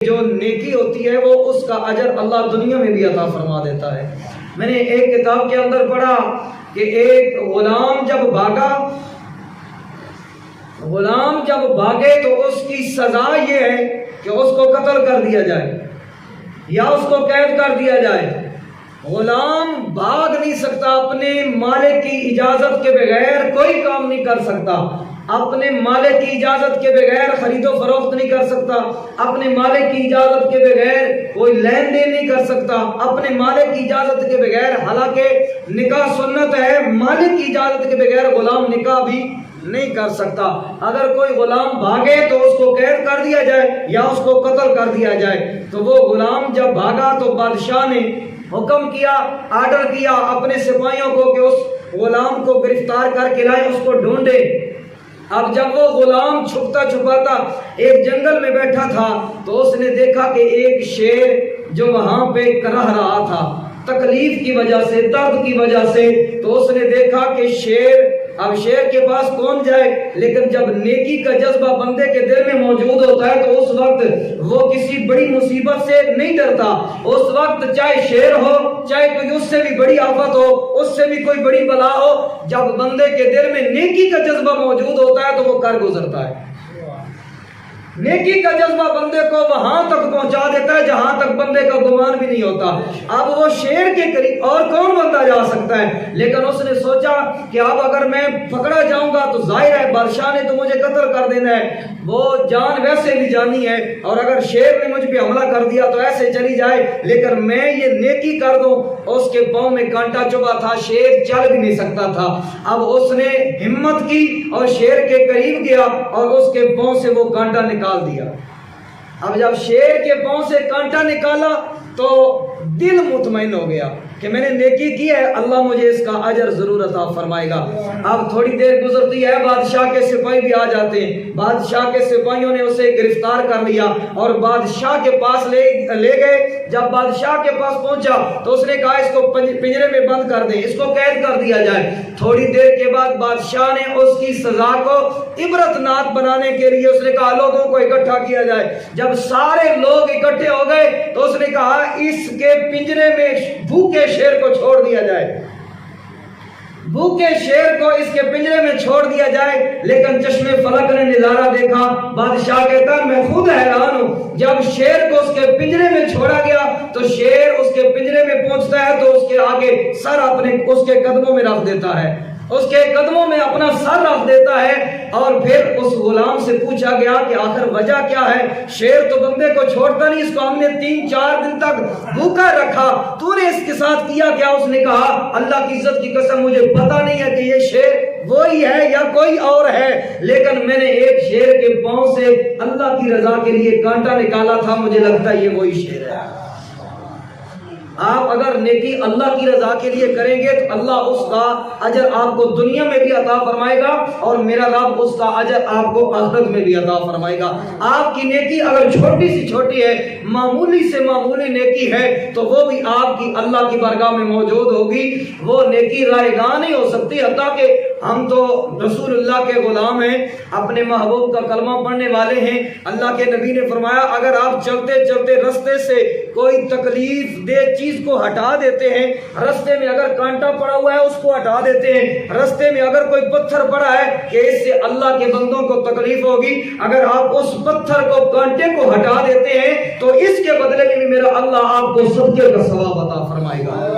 جو نیکی ہوتی ہے وہ اس کا اجر اللہ دنیا میں بھی عطا فرما دیتا ہے۔ میں نے ایک کتاب کے اندر پڑھا کہ ایک غلام جب بھاگے تو اس کی سزا یہ ہے کہ اس کو قتل کر دیا جائے یا اس کو قید کر دیا جائے۔ غلام بھاگ نہیں سکتا، اپنے مالک کی اجازت کے بغیر کوئی کام نہیں کر سکتا، اپنے مالک کی اجازت کے بغیر خرید و فروخت نہیں کر سکتا، اپنے مالک کی اجازت کے بغیر کوئی لین دین نہیں کر سکتا، اپنے مالک کی اجازت کے بغیر، حالانکہ نکاح سنت ہے، مالک کی اجازت کے بغیر غلام نکاح بھی نہیں کر سکتا۔ اگر کوئی غلام بھاگے تو اس کو قید کر دیا جائے یا اس کو قتل کر دیا جائے۔ تو وہ غلام جب بھاگا تو بادشاہ نے حکم کیا، آرڈر کیا اپنے سپاہیوں کو کہ اس غلام کو گرفتار کر کے لائیں، اس کو ڈھونڈے۔ اب جب وہ غلام چھپتا چھپاتا ایک جنگل میں بیٹھا تھا تو اس نے دیکھا کہ ایک شیر جو وہاں پہ رہ رہا تھا تکلیف کی وجہ سے، درد کی وجہ سے، تو اس نے دیکھا کہ اب شیر کے پاس کون جائے، لیکن جب نیکی کا جذبہ بندے کے دل میں موجود ہوتا ہے تو اس وقت وہ کسی بڑی مصیبت سے نہیں ڈرتا۔ اس وقت چاہے شیر ہو، چاہے کوئی اس سے بھی بڑی آفت ہو، اس سے بھی کوئی بڑی بلا ہو، جب بندے کے دل میں نیکی کا جذبہ موجود ہوتا ہے تو وہ کر گزرتا ہے۔ نیکی کا جذبہ بندے کو وہاں تک پہنچا دیتا ہے جہاں تک بندے کا گمان بھی نہیں ہوتا۔ اب وہ شیر کے قریب اور کون بندہ جا سکتا ہے، لیکن اس نے سوچا کہ اب اگر میں پکڑا جاؤں گا تو ظاہر ہے بادشاہ نے تو مجھے قتل کر دینا ہے، وہ جان ویسے بھی جانی ہے، اور اگر شیر نے مجھ پہ حملہ کر دیا تو ایسے چلی جائے، لیکن میں یہ نیکی کر دوں۔ اس کے پاؤں میں کانٹا چبھا تھا، شیر چل بھی نہیں سکتا تھا۔ اب اس نے ہمت کی اور شیر کے قریب گیا اور اس کے پاؤں سے وہ کانٹا نکال دیا۔ اب جب شیر کے پاؤں سے کانٹا نکالا تو دل مطمئن ہو گیا کہ میں نے نیکی کی ہے، اللہ مجھے اس کا اجر ضرور عطا فرمائے گا۔ اب تھوڑی دیر گزرتی ہے، بادشاہ کے سپاہی بھی آ جاتے ہیں، بادشاہ کے سپاہیوں نے اسے گرفتار کر لیا اور بادشاہ کے پاس لے گئے۔ جب بادشاہ کے پاس پہنچا تو اس نے کہا اس کو پنجرے میں بند کر دیں، اس کو قید کر دیا جائے۔ تھوڑی دیر کے بعد بادشاہ نے اس کی سزا کو عبرت ناک بنانے کے لیے اس نے کہا لوگوں کو اکٹھا کیا جائے۔ جب سارے لوگ اکٹھے ہو گئے تو اس نے کہا اس کے پنجرے میں بھوکے شیر کو چھوڑ دیا جائے، بھوکے شیر کو اس کے پنجرے میں چھوڑ دیا جائے۔ لیکن چشمے فلک نے نظارہ دیکھا، بادشاہ کہتا ہے میں خود حیران ہوں، جب شیر کو اس کے پنجرے میں چھوڑا گیا تو شیر اس کے پنجرے میں پہنچتا ہے تو اس کے آگے سر اپنے اس کے قدموں میں رکھ دیتا ہے، اس کے قدموں میں اپنا سر رکھ دیتا ہے۔ اور پھر اس غلام سے پوچھا گیا کہ آخر وجہ کیا ہے، شیر تو بندے کو چھوڑتا نہیں، اس کو ہم نے 3-4 دن تک بھوکا رکھا، تو نے اس کے ساتھ کیا کیا؟ اس نے کہا اللہ کی عزت کی قسم مجھے پتا نہیں ہے کہ یہ شیر وہی ہے یا کوئی اور ہے، لیکن میں نے ایک شیر کے پاؤں سے اللہ کی رضا کے لیے کانٹا نکالا تھا، مجھے لگتا ہے یہ وہی شیر ہے۔ آپ اگر نیکی اللہ کی رضا کے لیے کریں گے تو اللہ اس کا اجر آپ کو دنیا میں بھی عطا فرمائے گا، اور میرا رب اس کا اجر آپ کو آخرت میں بھی عطا فرمائے گا۔ آپ کی نیکی اگر چھوٹی سی چھوٹی ہے، معمولی سے معمولی نیکی ہے، تو وہ بھی آپ کی اللہ کی بارگاہ میں موجود ہوگی، وہ نیکی رائے گاہ نہیں ہو سکتی۔ حتیٰ کہ ہم تو رسول اللہ کے غلام ہیں، اپنے محبوب کا کلمہ پڑھنے والے ہیں۔ اللہ کے نبی نے فرمایا اگر آپ چلتے چلتے رستے سے کوئی تکلیف دہ چیز کو ہٹا دیتے ہیں، رستے میں اگر کانٹا پڑا ہوا ہے اس کو ہٹا دیتے ہیں، رستے میں اگر کوئی پتھر پڑا ہے کہ اس سے اللہ کے بندوں کو تکلیف ہوگی، اگر آپ اس پتھر کو کانٹے کو ہٹا دیتے ہیں تو اس کے بدلے میں میرا اللہ آپ کو صدقے کا ثواب عطا فرمائے گا۔